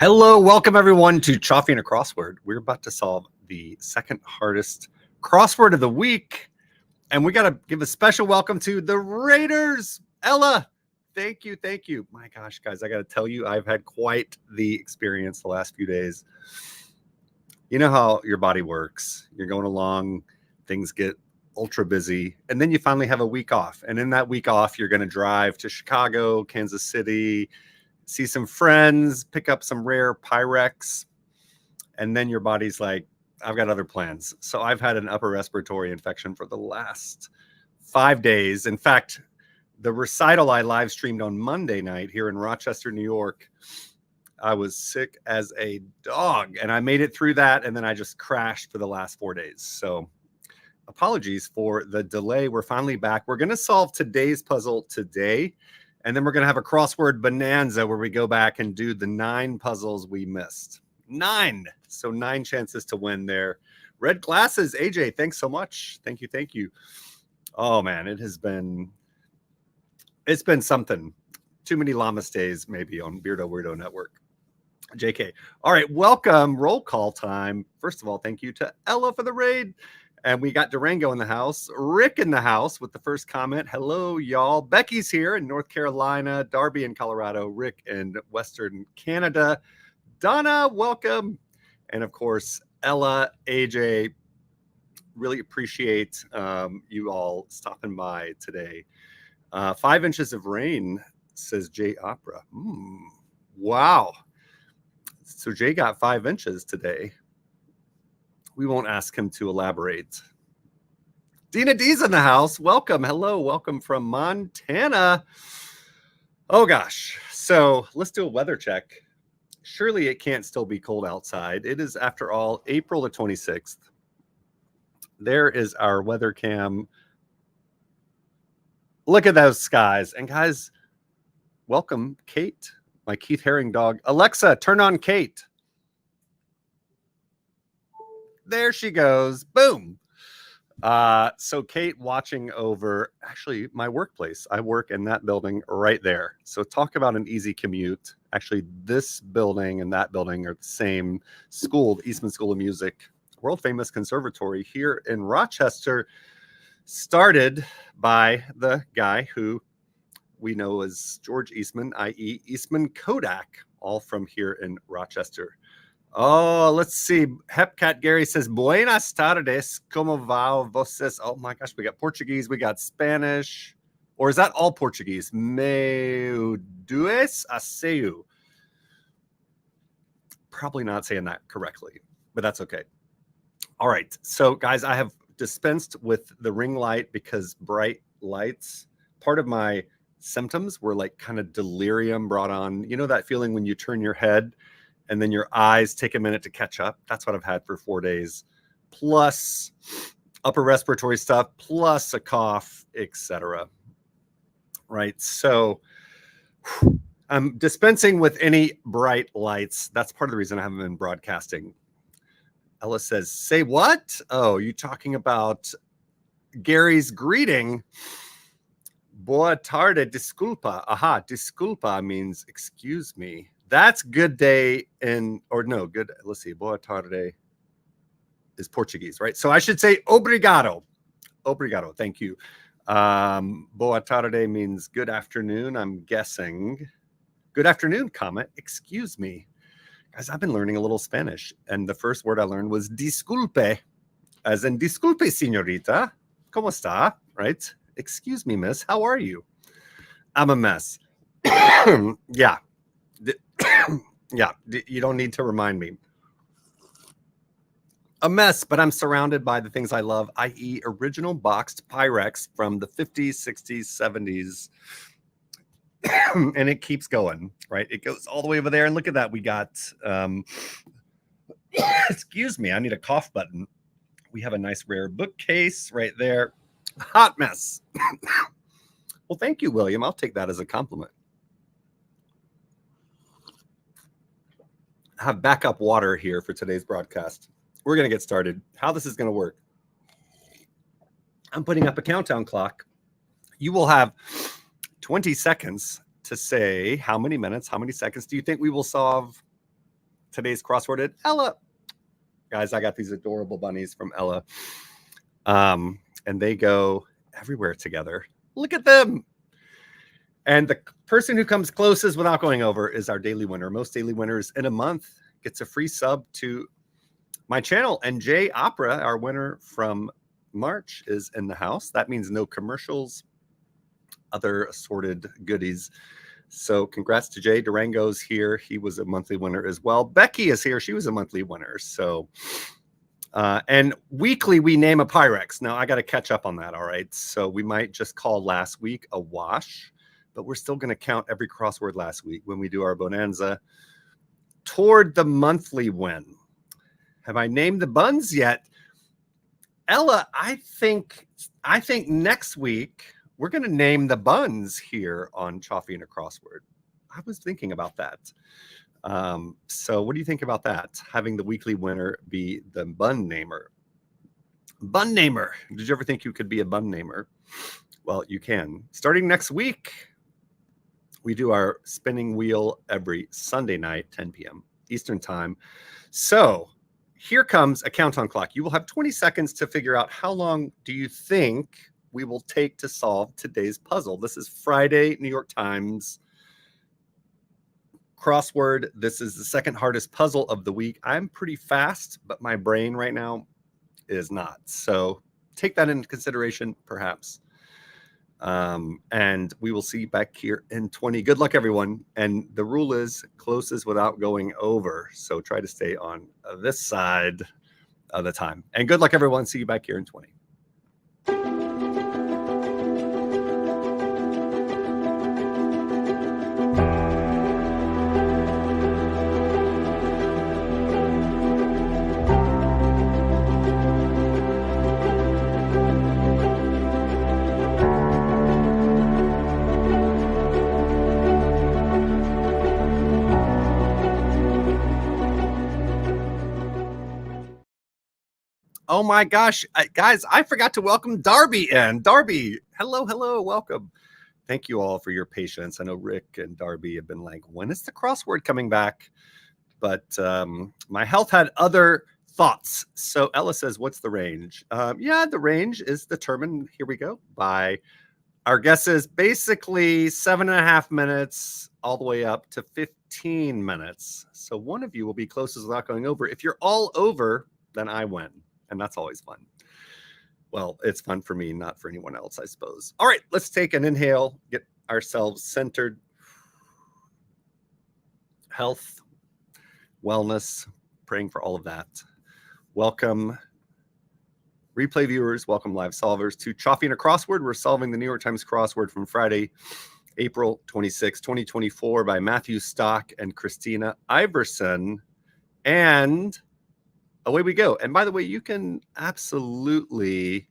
Hello, welcome everyone to Choffy and a Crossword. We're about to solve the second hardest crossword of the week. And we got to give a special welcome to the Raiders. Ella, thank you, thank you. My gosh, guys, I got to tell you, I've had quite the experience the last few days. You know how your body works. You're going along, things get ultra busy, and then you finally have a week off. And in that week off, you're going to drive to Chicago, Kansas City, see some friends, pick up some rare Pyrex, and then your body's like, I've got other plans. So I've had an upper respiratory infection for the last 5 days. In fact, the recital I live streamed on Monday night here in Rochester, New York, I was sick as a dog, and I made it through that, and then I just crashed for the last 4 days. So apologies for the delay. We're finally back. We're going to solve today's puzzle today. And then we're going to have a crossword bonanza where we go back and do the 9 puzzles we missed. 9. So 9 chances to win there. Red glasses. AJ, thanks so much. Thank you. Thank you. Oh, man, it's been something. Too many Llamas days maybe on Beardo Weirdo Network. JK. All right, welcome. Roll call time. First of all, thank you to Ella for the raid. And we got Durango in the house, Rick in the house with the first comment. Hello, y'all. Becky's here in North Carolina, Darby in Colorado, Rick in Western Canada. Donna, welcome. And of course, Ella, AJ, really appreciate you all stopping by today. 5 inches of rain, says Jay Opera. Wow. So Jay got 5 inches today. We won't ask him to elaborate. Dina D's in the house. Welcome. Hello. Welcome from Montana. Oh, gosh. So let's do a weather check. Surely it can't still be cold outside. It is, after all, April the 26th. There is our weather cam. Look at those skies. And guys, welcome, Kate, my Keith Haring dog. Alexa, turn on Kate. There she goes. Boom. So Kate watching over actually my workplace. I work in that building right there. So talk about an easy commute. Actually, this building and that building are the same school, the Eastman School of Music, world famous conservatory here in Rochester, started by the guy who we know as George Eastman, i.e. Eastman Kodak, all from here in Rochester. Oh, let's see. Hepcat Gary says, Buenas tardes, como va vocês? Oh my gosh, we got Portuguese, we got Spanish. Or is that all Portuguese? Meu Deus aseu. Probably not saying that correctly, but that's okay. All right. So, guys, I have dispensed with the ring light because bright lights, part of my symptoms were like kind of delirium brought on. You know that feeling when you turn your head and then your eyes take a minute to catch up? That's what I've had for 4 days, plus upper respiratory stuff, plus a cough, etc. Right? So I'm dispensing with any bright lights. That's part of the reason I haven't been broadcasting. Ella says, say what? Oh, you talking about Gary's greeting? Boa tarde, disculpa. Aha, disculpa means excuse me. That's good day good. Let's see. Boa tarde is Portuguese, right? So I should say obrigado. Obrigado. Thank you. Boa tarde means good afternoon. I'm guessing. Good afternoon, comma. Excuse me. Guys, I've been learning a little Spanish. And the first word I learned was disculpe. As in disculpe, señorita. ¿Cómo está? Right? Excuse me, miss. How are you? I'm a mess. Yeah. Yeah, you don't need to remind me. A mess, but I'm surrounded by the things I love, i.e. original boxed Pyrex from the 50s, 60s, 70s. And it keeps going, right? It goes all the way over there. And look at that. We got, excuse me, I need a cough button. We have a nice rare bookcase right there. Hot mess. Well, thank you, William. I'll take that as a compliment. I have backup water here for today's broadcast. We're going to get started. How this is going to work. I'm putting up a countdown clock. You will have 20 seconds to say how many minutes, how many seconds do you think we will solve today's crossword is Ella. Guys, I got these adorable bunnies from Ella. And they go everywhere together. Look at them. And the person who comes closest without going over is our daily winner. Most daily winners in a month gets a free sub to my channel. And Jay Opera, our winner from March, is in the house. That means no commercials, other assorted goodies. So congrats to Jay. Durango's here. He was a monthly winner as well. Becky is here. She was a monthly winner. So, and weekly we name a Pyrex. Now I got to catch up on that. All right. So we might just call last week a wash, but we're still going to count every crossword last week when we do our bonanza toward the monthly win. Have I named the buns yet? Ella, I think next week we're going to name the buns here on Choffy and a Crossword. I was thinking about that. So what do you think about that? Having the weekly winner be the bun namer. Bun namer. Did you ever think you could be a bun namer? Well, you can. Starting next week, we do our spinning wheel every Sunday night, 10 p.m. Eastern time. So here comes a countdown clock. You will have 20 seconds to figure out how long do you think we will take to solve today's puzzle. This is Friday, New York Times crossword. This is the second hardest puzzle of the week. I'm pretty fast, but my brain right now is not. So take that into consideration, perhaps. And we will see you back here in 20. Good luck, everyone. And the rule is closest without going over. So try to stay on this side of the time. And good luck, everyone. See you back here in 20. Oh my gosh, guys, I forgot to welcome Darby in. Darby, hello, welcome. Thank you all for your patience. I know Rick and Darby have been like, when is the crossword coming back? But my health had other thoughts. So Ella says, what's the range? Yeah, the range is determined, here we go, by our guesses, basically 7.5 minutes all the way up to 15 minutes. So one of you will be closest without going over. If you're all over, then I win. And that's always fun. Well, it's fun for me, not for anyone else, I suppose. All right, let's take an inhale, get ourselves centered. Health, wellness, praying for all of that. Welcome, replay viewers, welcome live solvers to Choffy and a Crossword. We're solving the New York Times crossword from Friday, April 26, 2024 by Matthew Stock and Christina Iverson. And away we go. And by the way, you can absolutely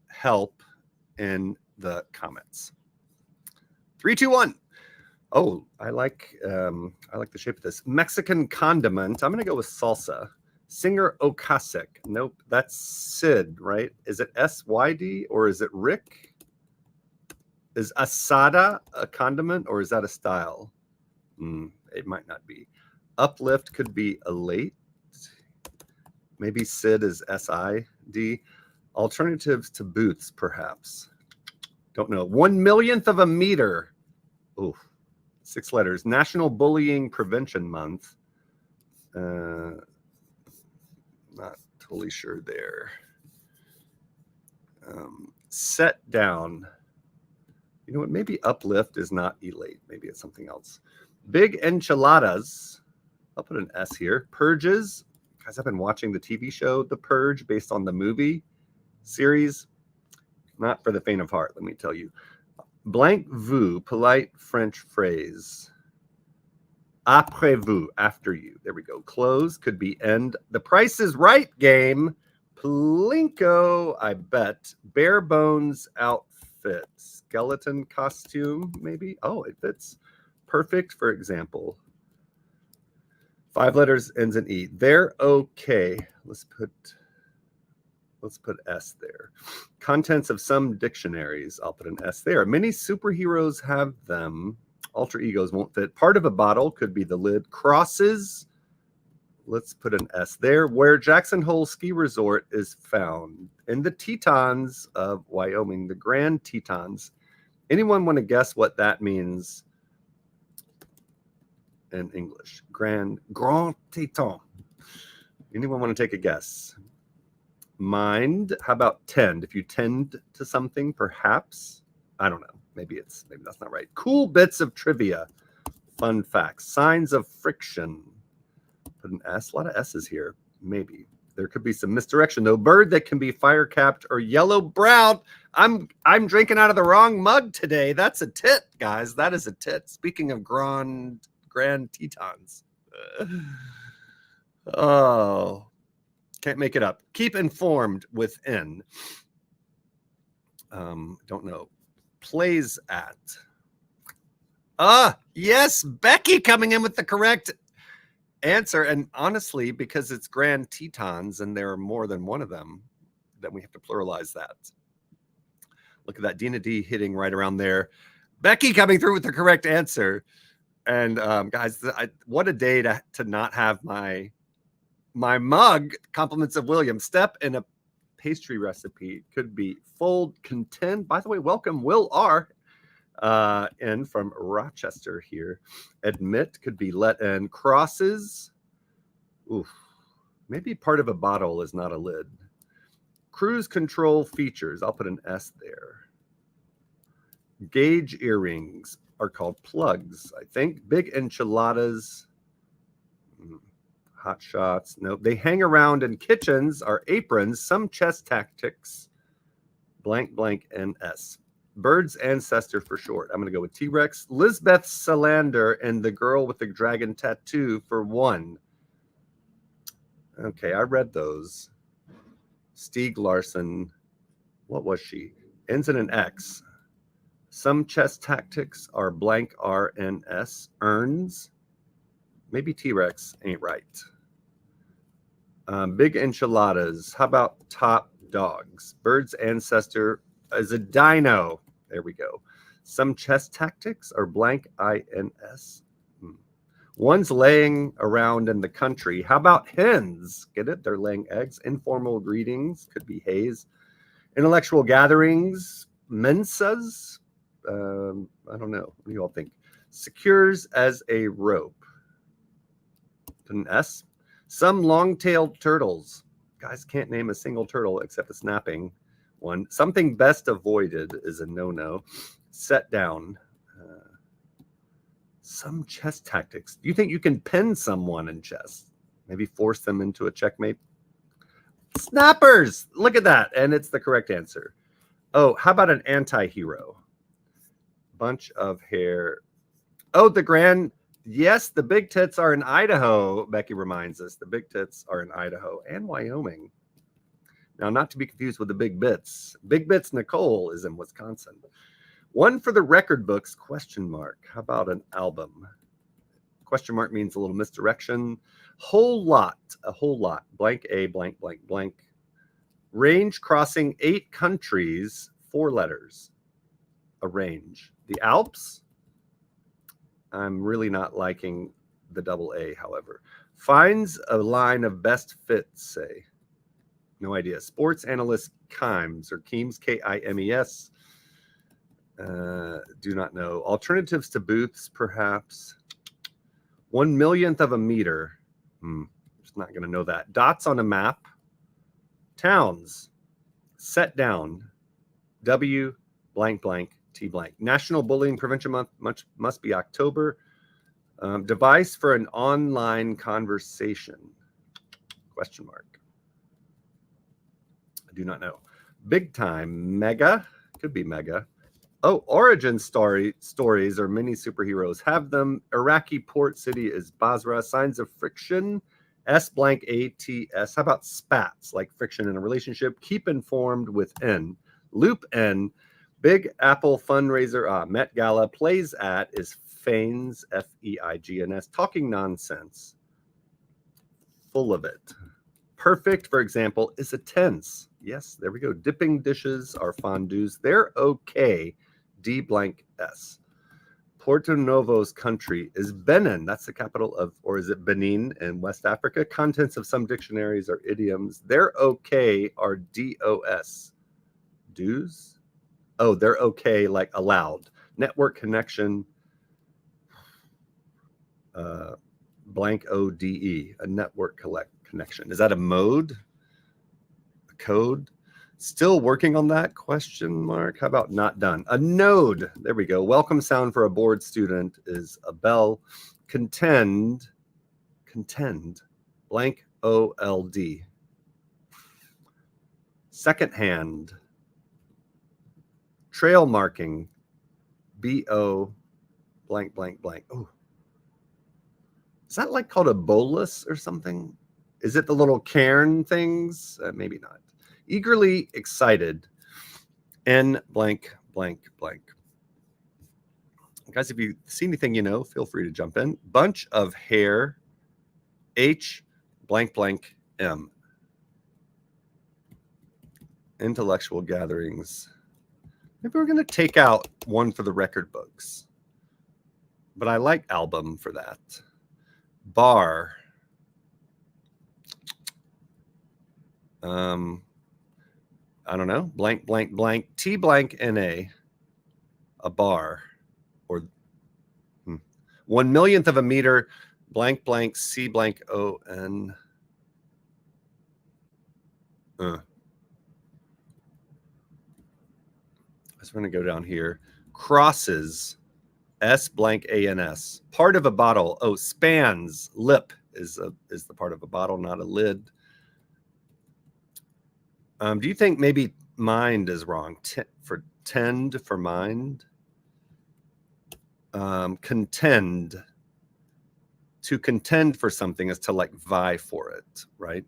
help in the comments. 3, 2, 1. Oh, I like the shape of this. Mexican condiment. I'm going to go with salsa. Singer Ocasek. Nope, that's Sid, right? Is it S-Y-D or is it Rick? Is asada a condiment or is that a style? It might not be. Uplift could be elate. Maybe Sid is S-I-D. Alternatives to boots, perhaps. Don't know. 1/1,000,000th of a meter. Ooh, 6 letters. National Bullying Prevention Month. Not totally sure there. Set down. You know what? Maybe uplift is not elate. Maybe it's something else. Big enchiladas. I'll put an S here. Purges. Guys, I've been watching the TV show The Purge based on the movie series. Not for the faint of heart, let me tell you. Blank vous, polite French phrase. Après vous, after you. There we go. Close could be end. The Price is Right game. Plinko, I bet. Bare bones outfit. Skeleton costume, maybe. Oh, it fits. Perfect, for example. 5 letters, ends in E. They're okay. Let's put S there. Contents of some dictionaries. I'll put an S there. Many superheroes have them. Alter egos won't fit. Part of a bottle could be the lid. Crosses. Let's put an S there. Where Jackson Hole Ski Resort is found in the Tetons of Wyoming, the Grand Tetons. Anyone want to guess what that means in English? Grand Teton. Anyone want to take a guess? Mind. How about tend? If you tend to something, perhaps. I don't know. Maybe that's not right. Cool bits of trivia. Fun facts. Signs of friction. Put an S. A lot of S's here. Maybe. There could be some misdirection though. Bird that can be fire capped or yellow brown. I'm drinking out of the wrong mug today. That's a tit, guys. That is a tit. Speaking of Grand Tetons. Oh, can't make it up. Keep informed with N. Don't know. Plays at. Yes, Becky coming in with the correct answer. And honestly, because it's Grand Tetons and there are more than one of them, then we have to pluralize that. Look at that. Dina D hitting right around there. Becky coming through with the correct answer. And guys, what a day to not have my mug, Compliments of William. Step in a pastry recipe. Could be fold, contend. By the way, welcome Will R. In from Rochester here. Admit could be let in. Crosses. Oof. Maybe part of a bottle is not a lid. Cruise control features. I'll put an S there. Gauge earrings are called plugs, I think. Big enchiladas. Hot shots. Nope. They hang around in kitchens are aprons. Some chess tactics. Blank, blank, and S. Bird's ancestor for short. I'm going to go with T-Rex. Lisbeth Salander and the girl with the dragon tattoo for 1. Okay, I read those. Stieg Larsson. What was she? Ends in an X. Some chess tactics are blank R N S. Earns. Maybe T-Rex ain't right. Big enchiladas. How about top dogs? Bird's ancestor is a dino. There we go. Some chess tactics are blank INS. One's laying around in the country. How about hens? Get it? They're laying eggs. Informal greetings. Could be haze. Intellectual gatherings. Mensas. I don't know. What do you all think? Secures as a rope. An S. Some long-tailed turtles. Guys can't name a single turtle except a snapping one. Something best avoided is a no-no. Set down. Some chess tactics. Do you think you can pin someone in chess? Maybe force them into a checkmate? Snappers! Look at that. And it's the correct answer. Oh, how about an anti-hero? Bunch of hair. Oh, the grand... Yes, the big tits are in Idaho, Becky reminds us. The big tits are in Idaho and Wyoming. Now, not to be confused with the Big Bits. Big Bits Nicole is in Wisconsin. One for the record books, question mark. How about an album? Question mark means a little misdirection. Whole lot, a whole lot. Blank A, blank, blank, blank. Range crossing 8 countries, 4 letters. A range. The Alps? I'm really not liking the double A, however. Finds a line of best fits, say. No idea. Sports analyst Kimes, or Keems, K-I-M-E-S. Do not know. Alternatives to booths, perhaps. 1/1,000,000th of a meter. Just not going to know that. Dots on a map. Towns. Set down. W, blank, blank. T blank. National Bullying Prevention Month must be October. Device for an online conversation. Question mark. I do not know. Big time. Mega. Could be mega. Oh, origin stories or mini superheroes. Have them. Iraqi port city is Basra. Signs of friction. S blank A-T-S. How about spats? Like friction in a relationship. Keep informed with N. Loop N. Big Apple fundraiser, Met Gala, plays at is Feigns, F-E-I-G-N-S, talking nonsense. Full of it. Perfect, for example, is a tense. Yes, there we go. Dipping dishes are fondues. They're okay. D blank S. Porto Novo's country is Benin. That's the capital of, or is it Benin in West Africa? Contents of some dictionaries are idioms. They're okay are DOS. Dues? Oh, they're okay, like allowed. Network connection, blank ODE, a network connection. Is that a mode? A code? Still working on that? Question mark. How about not done? A node. There we go. Welcome sound for a bored student is a bell. Contend. Blank OLD. Second hand. Trail marking. BO blank blank blank. Oh. Is that like called a bolus or something? Is it the little cairn things? Maybe not. Eagerly excited. N blank blank blank. Guys, if you see anything you know, feel free to jump in. Bunch of hair. H blank blank M. Intellectual gatherings. Maybe we're going to take out one for the record books. But I like album for that. Bar. I don't know. Blank, blank, blank. T blank NA. A bar. Or 1/1,000,000th of a meter. Blank, blank, C blank ON. I just want to go down here. Crosses. S blank ANS. Part of a bottle. Oh, spans. Lip is the part of a bottle, not a lid. Do you think maybe mind is wrong? For tend for mind. Contend. To contend for something is to like vie for it, right?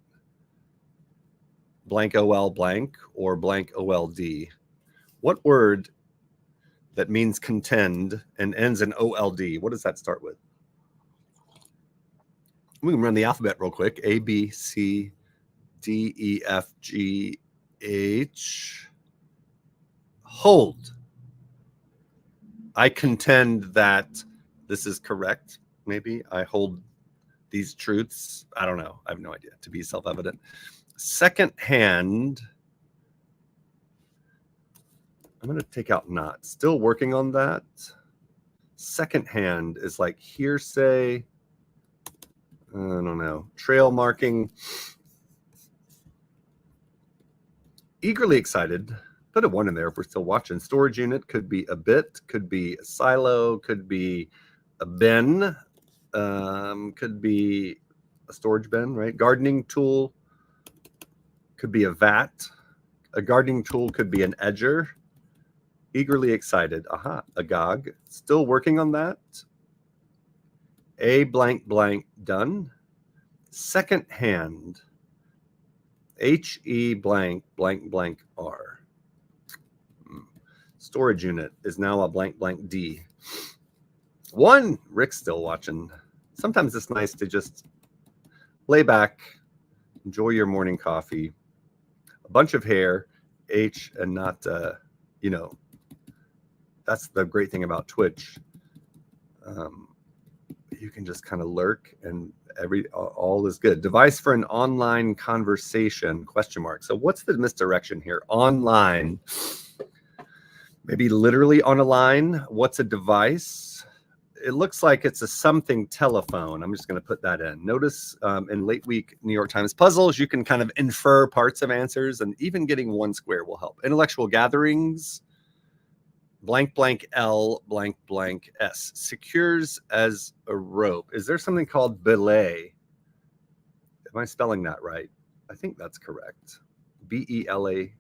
Blank OL blank or blank OLD. What word that means contend and ends in OLD? What does that start with? We can run the alphabet real quick. A, B, C, D, E, F, G, H. Hold. I contend that this is correct. Maybe I hold these truths. I don't know. I have no idea. To be self-evident. Second hand. I'm going to take out not. Still working on that. Second hand is like hearsay. I don't know. Trail marking. Eagerly excited. Put a 1 in there if we're still watching. Storage unit could be a bit, could be a silo, could be a bin, could be a storage bin, right? Gardening tool could be a vat. A gardening tool could be an edger. Eagerly excited. Aha, agog. Still working on that. A blank blank done. Second hand. HE blank blank blank R. Storage unit is now a blank blank D. 1, Rick's still watching. Sometimes it's nice to just lay back, enjoy your morning coffee. A bunch of hair, H, and not, you know, that's the great thing about Twitch. You can just kind of lurk and all is good. Device for an online conversation, question mark. So what's the misdirection here? Online. Maybe literally on a line. What's a device? It looks like it's a something telephone. I'm just going to put that in. Notice in late week New York Times puzzles, you can kind of infer parts of answers, and even getting 1 square will help. Intellectual gatherings, blank blank L blank blank S. Secures as a rope. Is there something called belay? Am I spelling that right? I think that's correct. BELAY.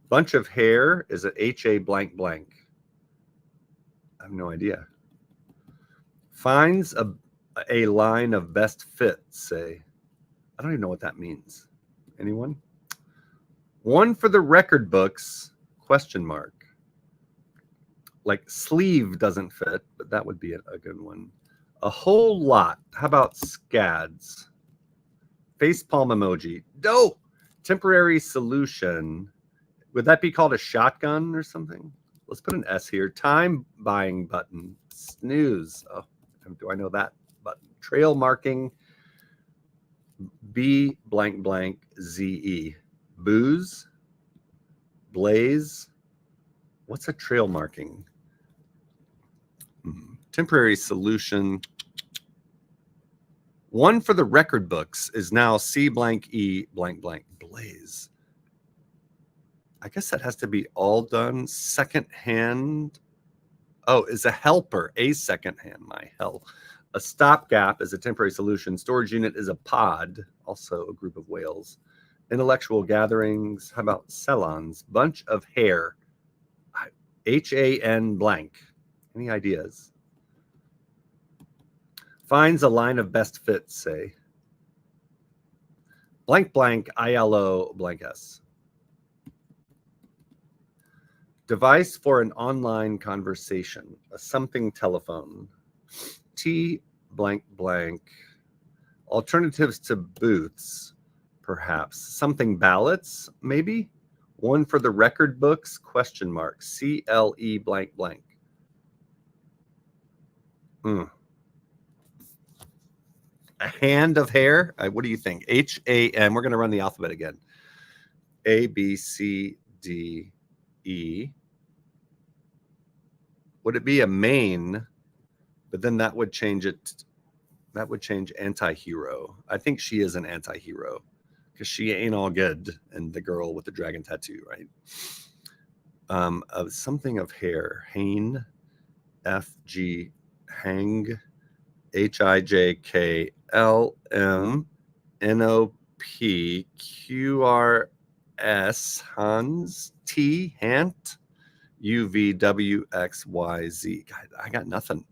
Bunch of hair is an HA blank blank. I have no idea. Finds a line of best fit, say. I don't even know what that means. Anyone? 1 for the record books, question mark. Like sleeve doesn't fit, but that would be a good one. A whole lot. How about scads? Facepalm emoji. Dope. Temporary solution. Would that be called a shotgun or something? Let's put an S here. Time buying button. Snooze. Oh, do I know that button? Trail marking. B blank blank ZE. Booze. Blaze. What's a trail marking? Temporary solution. One for the record books is now C blank E blank blank. Blaze. I guess that has to be all done. Second hand. Oh, is a helper. A second hand. My hell. A stopgap is a temporary solution. Storage unit is a pod. Also a group of whales. Intellectual gatherings. How about salons? Bunch of hair. HAN blank. Any ideas? Finds a line of best fits, say. Blank blank ILO blank S. Device for an online conversation. A something telephone. T blank blank. Alternatives to booths, perhaps. Something ballots, maybe? One for the record books, question mark. CLE blank blank. A hand of hair? What do you think? HAN. We're going to run the alphabet again. A, B, C, D, E. Would it be a main? But then that would change it. That would change anti-hero. I think she is an anti-hero because she ain't all good. And the girl with the dragon tattoo, right? Of something of hair. Hane. FG. Hang. HIJK. LM NOP QRS Hans T Hant UVWXYZ. God, I got nothing.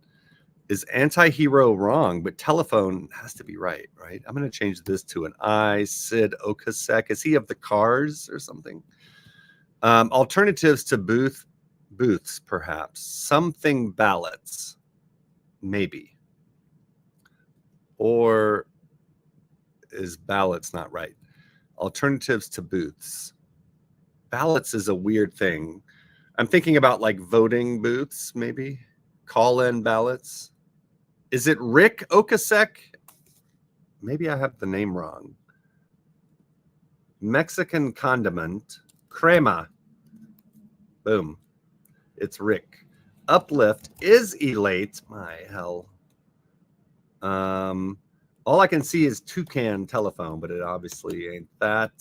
Is anti-hero wrong? But telephone has to be right? I'm going to change this to an I. Sid Okasek. Is he of the Cars or something? Alternatives to booths, perhaps. Something ballots, maybe. Or is ballots not right? Alternatives to booths. Ballots is a weird thing. I'm thinking about like voting booths, maybe. Call-in ballots. Is it Rick Okasek? Maybe I have the name wrong. Mexican condiment. Crema. Boom. It's Rick. Uplift is elate. My hell. All I can see is toucan telephone, but it obviously ain't that.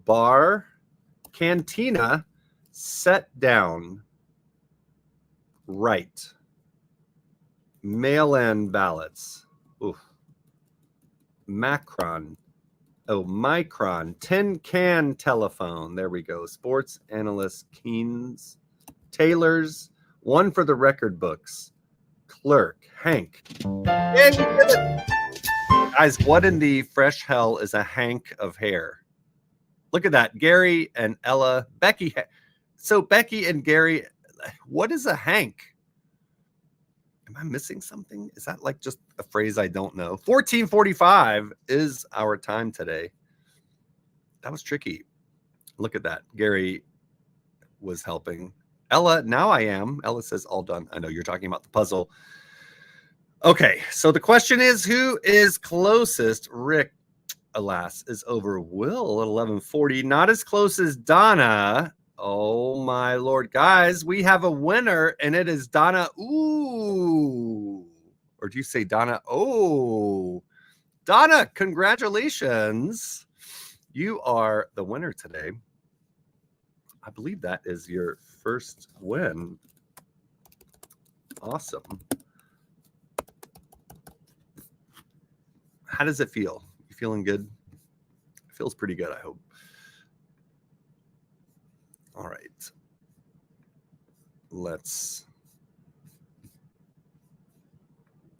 Bar, cantina, set down, right. Mail-in ballots. Oof. Macron. Oh, micron. Tin can telephone. There we go. Sports analyst Keynes. Taylor's. One for the record books. Clerk. Hank. Yeah, you did it. Guys, what in the fresh hell is a hank of hair? Look at that. Gary and Ella. Becky. So Becky and Gary, what is a hank? Am I missing something? Is that like just a phrase I don't know? 14:45 is our time today. That was tricky. Look at that. Gary was helping. Ella, now I am. Ella says all done. I know you're talking about the puzzle. Okay, so the question is, who is closest? Rick, alas, is over Will at 11:40. Not as close as Donna. Oh, my Lord. Guys, we have a winner, and it is Donna. Ooh. Or do you say Donna? Oh. Donna, congratulations. You are the winner today. I believe that is your first win. Awesome. How does it feel? You feeling good? It feels pretty good, I hope. All right. Let's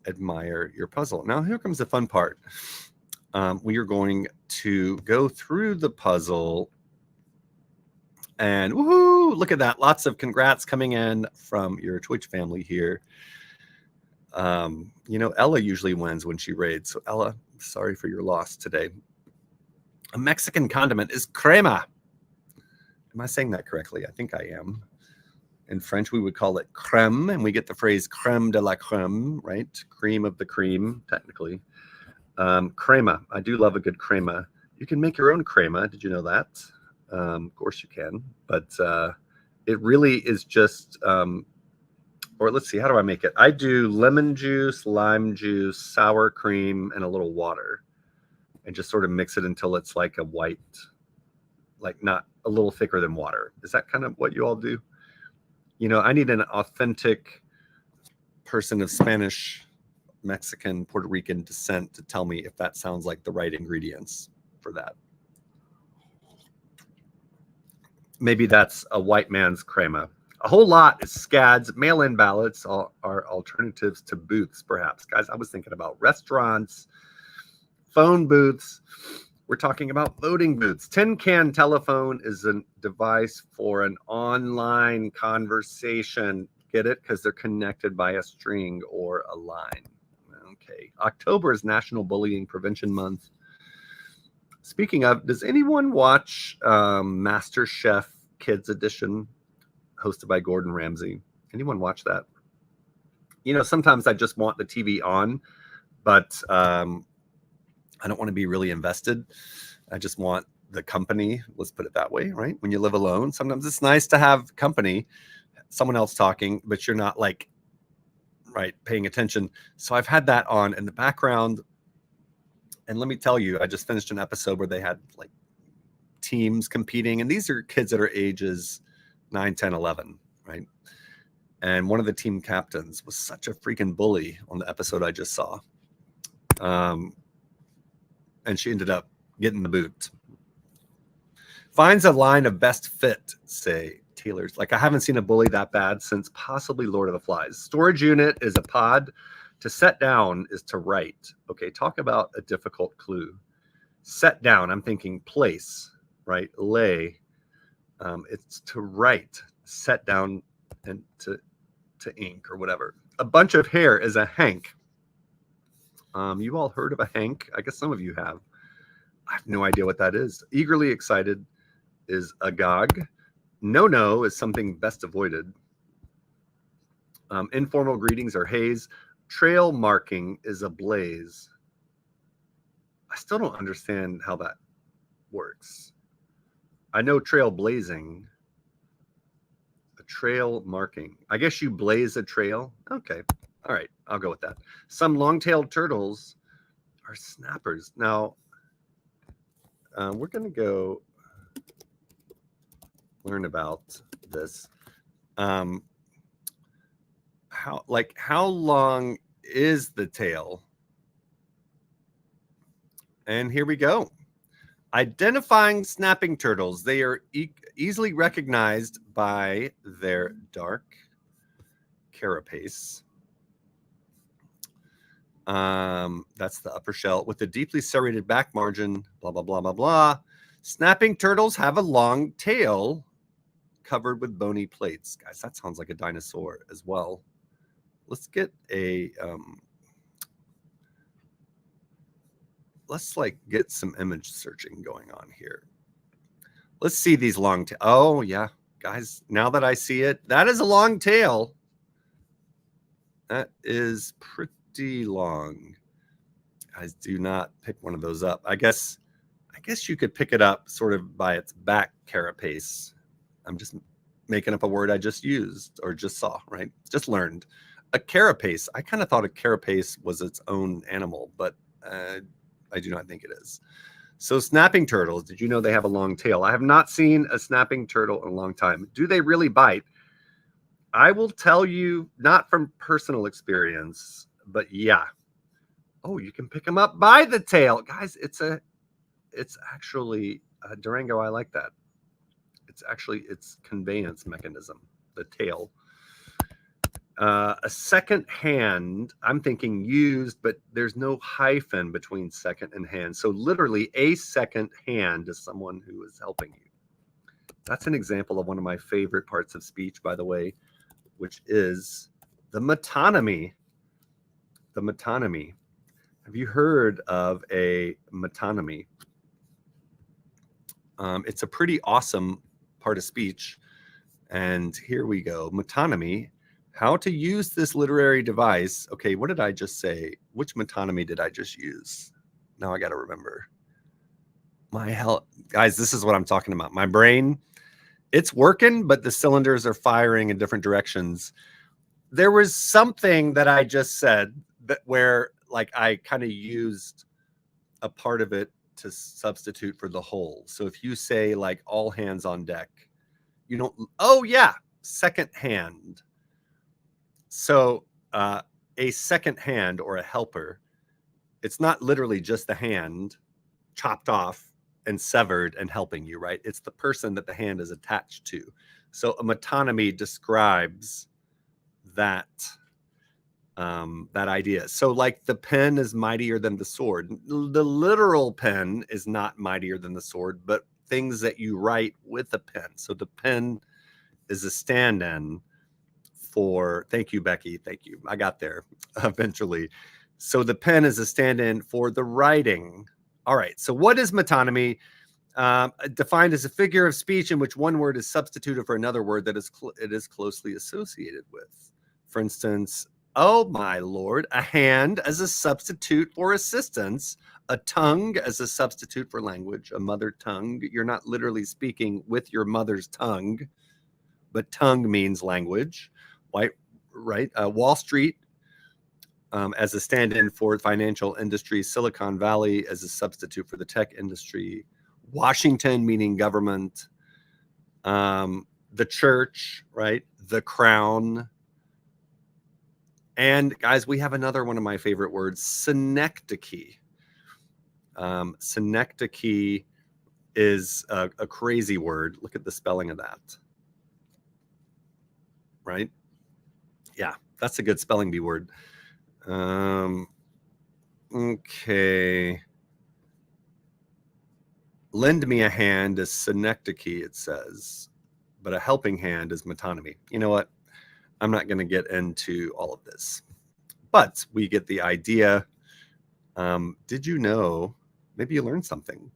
admire your puzzle. Now, here comes the fun part. We are going to go through the puzzle. And woohoo! Look at that. Lots of congrats coming in from your Twitch family here. You know, Ella usually wins when she raids. So Ella, sorry for your loss today. A Mexican condiment is crema. Am I saying that correctly? I think I am. In French, we would call it crème, and we get the phrase crème de la crème, right? Cream of the cream, technically. Crema. I do love a good crema. You can make your own crema. Did you know that? Of course you can. But it really is just, or let's see, how do I make it? I do lemon juice, lime juice, sour cream, and a little water. And just sort of mix it until it's like a white, like not a little thicker than water. Is that kind of what you all do? You know, I need an authentic person of Spanish, Mexican, Puerto Rican descent to tell me if that sounds like the right ingredients for that. Maybe that's a white man's crema. A whole lot is scads. Mail-in ballots are alternatives to booths, perhaps. Guys, I was thinking about restaurants, phone booths. We're talking about voting booths. Tin can telephone is a device for an online conversation. Get it? Because they're connected by a string or a line. Okay. October is National Bullying Prevention Month. Speaking of, does anyone watch Master Chef Kids Edition, hosted by Gordon Ramsay? Anyone watch that? You know, sometimes I just want the TV on, but I don't want to be really invested. I just want the company. Let's put it that way, right? When you live alone, sometimes it's nice to have company, someone else talking, but you're not like, right, paying attention. So I've had that on in the background. And let me tell you, I just finished an episode where they had like teams competing. And these are kids that are ages 9, 10, 11, right? And one of the team captains was such a freaking bully on the episode I just saw. And she ended up getting the boot. Finds a line of best fit, say tailors. Like, I haven't seen a bully that bad since possibly Lord of the Flies. Storage unit is a pod. To set down is to write. Okay, talk about a difficult clue. Set down, I'm thinking place, right? Lay. It's to write. Set down and to ink or whatever. A bunch of hair is a hank. You all heard of a hank? I guess some of you have. I have no idea what that is. Eagerly excited is agog. No is something best avoided. Informal greetings are haze. Trail marking is a blaze. I still don't understand how that works. I know trail blazing. A trail marking. I guess you blaze a trail. Okay. All right. I'll go with that. Some long-tailed turtles are snappers. Now, we're going to go learn about this. How long is the tail? And here we go. Identifying snapping turtles. They are easily recognized by their dark carapace. That's the upper shell with a deeply serrated back margin, blah, blah, blah, blah, blah. Snapping turtles have a long tail covered with bony plates. Guys, that sounds like a dinosaur as well. Let's get a, let's like get some image searching going on here. Let's see these long tail. Oh yeah, guys, now that I see it, that is a long tail. That is pretty long. Guys, do not pick one of those up. I guess you could pick it up sort of by its back carapace. I'm just making up a word I just used or just saw, right? Just learned. A carapace. I kind of thought a carapace was its own animal, but I do not think it is. So snapping turtles, did you know they have a long tail? I have not seen a snapping turtle in a long time. Do they really bite? I will tell you, not from personal experience, but yeah. Oh, you can pick them up by the tail. Guys, it's actually Durango. I like that. It's actually its conveyance mechanism, the tail. A second hand, I'm thinking used, but there's no hyphen between second and hand. So literally a second hand is someone who is helping you. That's an example of one of my favorite parts of speech, by the way, which is the metonymy. The metonymy. Have you heard of a metonymy? It's a pretty awesome part of speech. And here we go. Metonymy. How to use this literary device. Okay, what did I just say? Which metonymy did I just use? Now I got to remember. My hell, guys, this is what I'm talking about. My brain, it's working, but the cylinders are firing in different directions. There was something that I just said that where like I kind of used a part of it to substitute for the whole. So if you say like all hands on deck, you don't, oh yeah, second hand. So a second hand or a helper, it's not literally just the hand chopped off and severed and helping you, right? It's the person that the hand is attached to. So a metonymy describes that that idea. So like the pen is mightier than the sword. The literal pen is not mightier than the sword, but things that you write with a pen. So the pen is a stand-in for, thank you, Becky. Thank you. I got there eventually. So the pen is a stand-in for the writing. All right. So what is metonymy? Defined as a figure of speech in which one word is substituted for another word that it is closely associated with. For instance, oh my Lord, a hand as a substitute for assistance, a tongue as a substitute for language, a mother tongue. You're not literally speaking with your mother's tongue, but tongue means language. Right? Wall Street as a stand-in for financial industry, Silicon Valley as a substitute for the tech industry, Washington meaning government, the church, right? The crown. And guys, we have another one of my favorite words, synecdoche. Synecdoche is a crazy word. Look at the spelling of that. Right? Yeah, that's a good spelling bee word. Okay. Lend me a hand is synecdoche, it says, but a helping hand is metonymy. You know what? I'm not going to get into all of this, but we get the idea. Did you know? Maybe you learned something.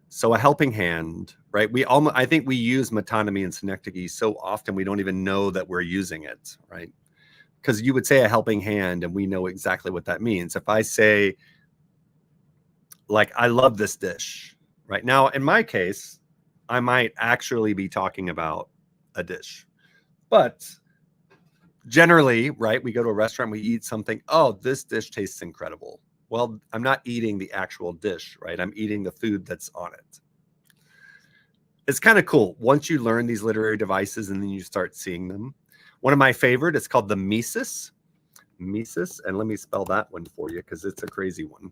So a helping hand, right? I think we use metonymy and synecdoche so often we don't even know that we're using it, right? Because you would say a helping hand and we know exactly what that means. If I say, like, I love this dish, right? Now, in my case, I might actually be talking about a dish, but generally, right, we go to a restaurant, we eat something, oh, this dish tastes incredible. Well, I'm not eating the actual dish, right? I'm eating the food that's on it. It's kind of cool. Once you learn these literary devices and then you start seeing them. One of my favorite, it's called the Mises. Mises, and let me spell that one for you because it's a crazy one.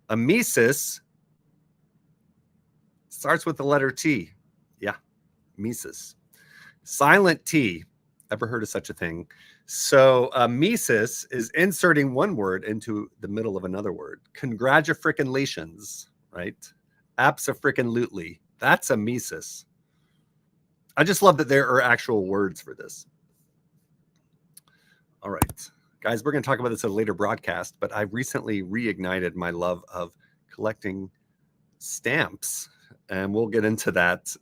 A Mises starts with the letter T. Yeah, Mises. Silent T. Ever heard of such a thing? So Mises is inserting one word into the middle of another word. Congratulations, right? Abso-frickin-lutely. That's a Mises. I just love that there are actual words for this. All right, guys, we're going to talk about this at a later broadcast, but I recently reignited my love of collecting stamps, and we'll get into that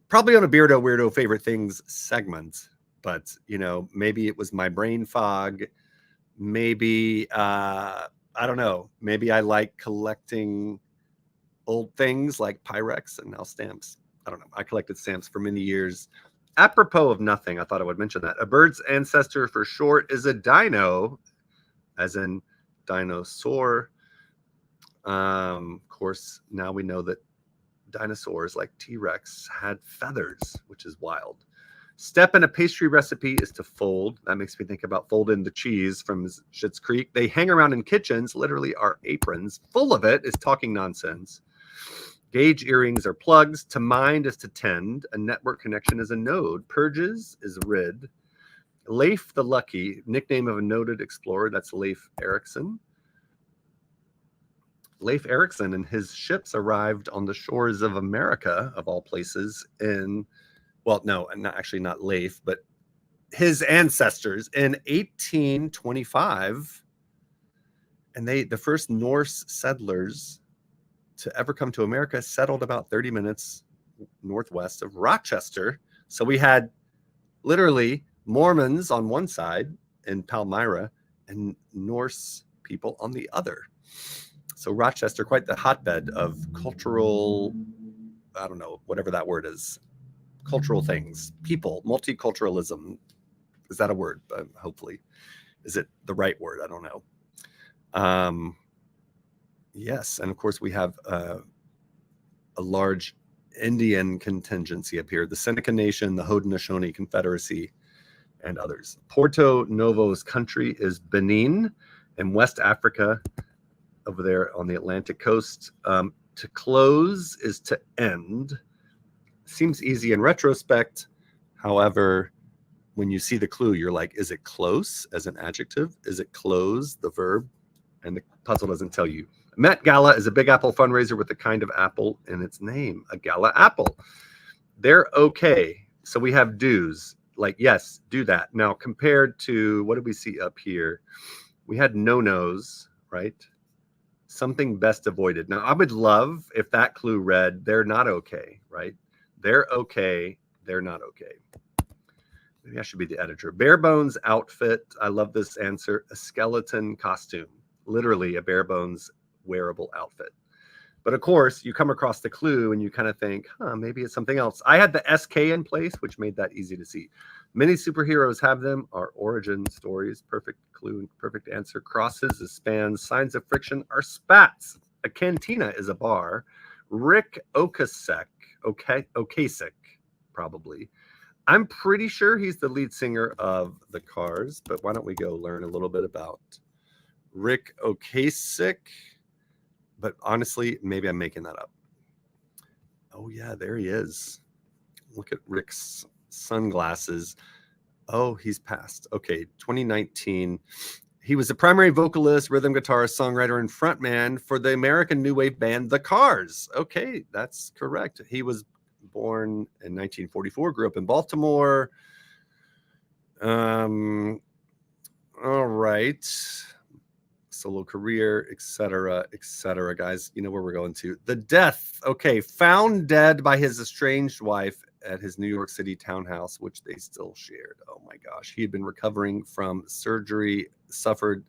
probably on a Beardo Weirdo Favorite Things segment. But, you know, maybe it was my brain fog. Maybe, I don't know. Maybe I like collecting old things like Pyrex and now stamps. I don't know. I collected stamps for many years. Apropos of nothing, I thought I would mention that. A bird's ancestor for short is a dino, as in dinosaur. Of course, now we know that dinosaurs like T-Rex had feathers, which is wild. Step in a pastry recipe is to fold. That makes me think about folding the cheese from Schitt's Creek. They hang around in kitchens, literally our aprons. Full of it is talking nonsense. Gauge earrings are plugs. To mind is to tend. A network connection is a node. Purges is rid. Leif the Lucky, nickname of a noted explorer. That's Leif Erikson. Leif Erikson and his ships arrived on the shores of America, of all places, in, well, no, not Leif, but his ancestors in 1825. And the first Norse settlers to ever come to America settled about 30 minutes northwest of Rochester. So we had literally Mormons on one side in Palmyra and Norse people on the other. So Rochester, quite the hotbed of cultural, I don't know, whatever that word is, cultural things, people, multiculturalism. Is that a word? Hopefully. Is it the right word? I don't know. Yes, and of course we have a large Indian contingency up here, the Seneca Nation, the Haudenosaunee Confederacy, and others. Porto Novo's country is Benin in West Africa, over there on the Atlantic coast. To close is to end. Seems easy in retrospect. However, when you see the clue, you're like, is it close as an adjective? Is it close, the verb? And the puzzle doesn't tell you. Met Gala is a Big Apple fundraiser with the kind of apple in its name, a gala apple. They're okay. So we have do's, like, yes, do that. Now, compared to, what did we see up here? We had no-nos, right? Something best avoided. Now, I would love if that clue read, they're not okay, right? They're okay, they're not okay. Maybe I should be the editor. Bare bones outfit. I love this answer. A skeleton costume. Literally a bare bones wearable outfit. But of course, you come across the clue and you kind of think, maybe it's something else. I had the SK in place, which made that easy to see. Many superheroes have them. Our origin stories. Perfect clue, perfect answer. Crosses is spans. Signs of friction are spats. A cantina is a bar. Rick Ocasek, probably. I'm pretty sure he's the lead singer of the Cars, but why don't we go learn a little bit about Rick Ocasek? But honestly, maybe I'm making that up. Oh, yeah, there he is. Look at Rick's sunglasses. Oh, he's passed. Okay, 2019. He was a primary vocalist, rhythm guitarist, songwriter, and frontman for the American new wave band The Cars. Okay, that's correct. He was born in 1944, grew up in Baltimore. All right. Solo career, etc., guys. You know where we're going to. The death. Okay, found dead by his estranged wife at his New York City townhouse, which they still shared. Oh my gosh. He had been recovering from surgery, suffered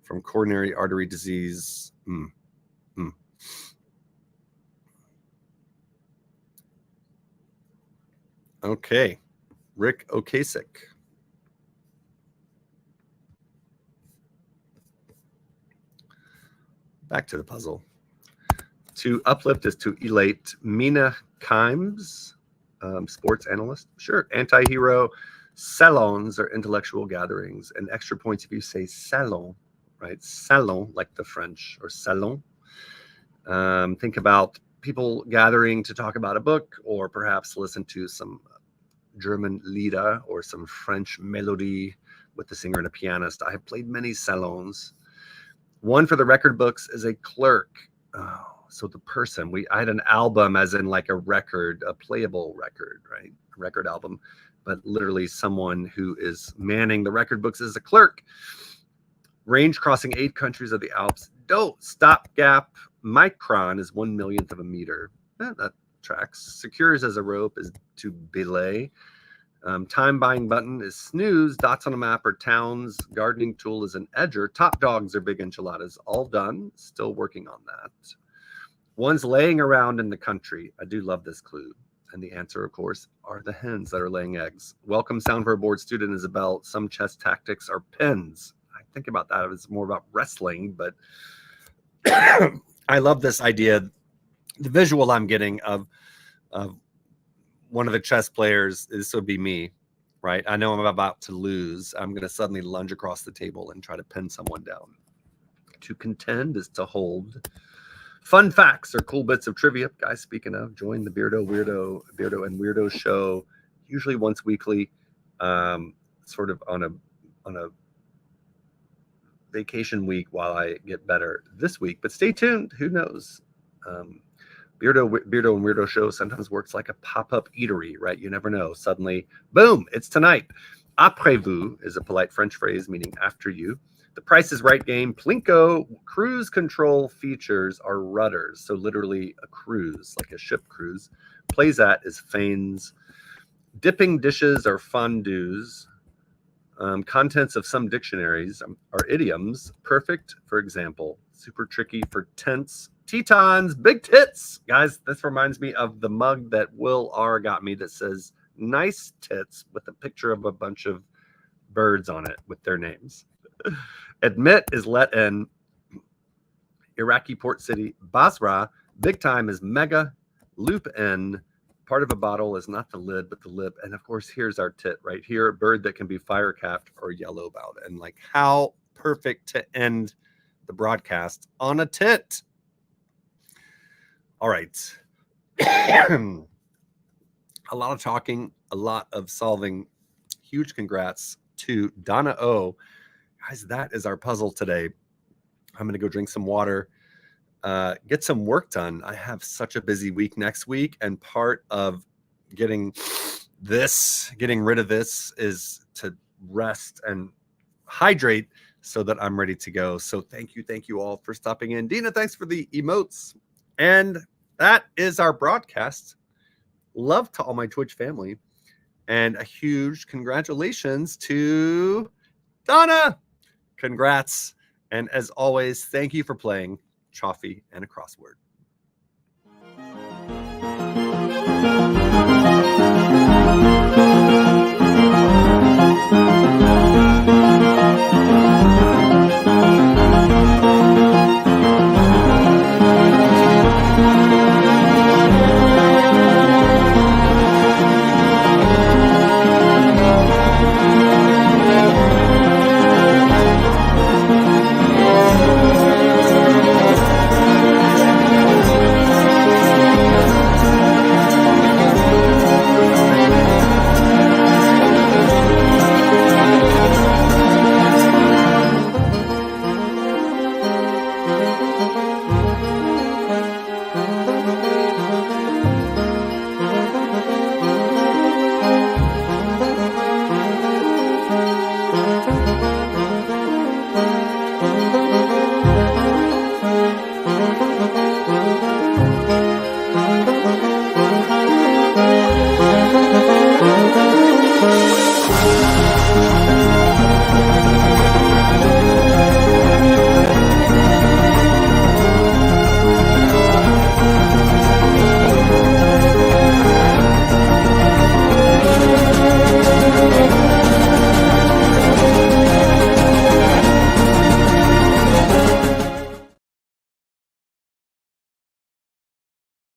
from coronary artery disease. Okay, Rick Ocasek. Back to the puzzle. To uplift is to elate. Mina Kimes, sports analyst. Sure. Anti-hero. Salons are intellectual gatherings. And extra points if you say salon, right? Salon, like the French, or salon. Think about people gathering to talk about a book, or perhaps listen to some German Lieder or some French melody with the singer and a pianist. I have played many salons. One for the record books is a clerk. Oh, so the person, I had an album as in like a record, a playable record, right? A record album, but literally someone who is manning the record books is a clerk. Range crossing 8 countries of the Alps. Stopgap micron is 1/1,000,000th of a meter. That tracks. Secures as a rope is to belay. Time buying button is snooze. Dots on a map are towns. Gardening tool is an edger. Top dogs are big enchiladas. All done. Still working on that. One's laying around in the country. I do love this clue. And the answer, of course, are the hens that are laying eggs. Welcome sound for a board student, Isabel. Some chess tactics are pins. I think about that. It's more about wrestling, but I love this idea. The visual I'm getting of one of the chess players, this would be me, right? I know I'm about to lose. I'm going to suddenly lunge across the table and try to pin someone down. To contend is to hold. Fun facts or cool bits of trivia. Guys, speaking of, join the Beardo and Weirdo show, usually once weekly, sort of on a vacation week while I get better this week. But stay tuned. Who knows? Beardo and Weirdo show sometimes works like a pop-up eatery, right? You never know. Suddenly, boom, it's tonight. Après vous is a polite French phrase meaning after you. The Price is Right game. Plinko cruise control features are rudders. So literally a cruise, like a ship cruise. Plays at is feigns. Dipping dishes or fondues. Contents of some dictionaries are idioms. Perfect, for example. Super tricky for tense. Tetons, big tits. Guys, this reminds me of the mug that Will R got me that says nice tits with a picture of a bunch of birds on it with their names. Admit is let in. Iraqi port city. Basra. Big time is mega. Loop in. Part of a bottle is not the lid, but the lip. And of course, here's our tit right here. A bird that can be fire capped or yellow-bowed. And like, how perfect to end the broadcast on a tit. All right. A lot of talking, a lot of solving. Huge congrats to Donna O. Guys, that is our puzzle today. I'm going to go drink some water. Get some work done. I have such a busy week next week, and part of getting rid of this is to rest and hydrate so that I'm ready to go. So thank you all for stopping in. Dina, thanks for the emotes. And that is our broadcast. Love to all my Twitch family, and a huge congratulations to Donna. Congrats. And as always, thank you for playing Choffy and a Crossword.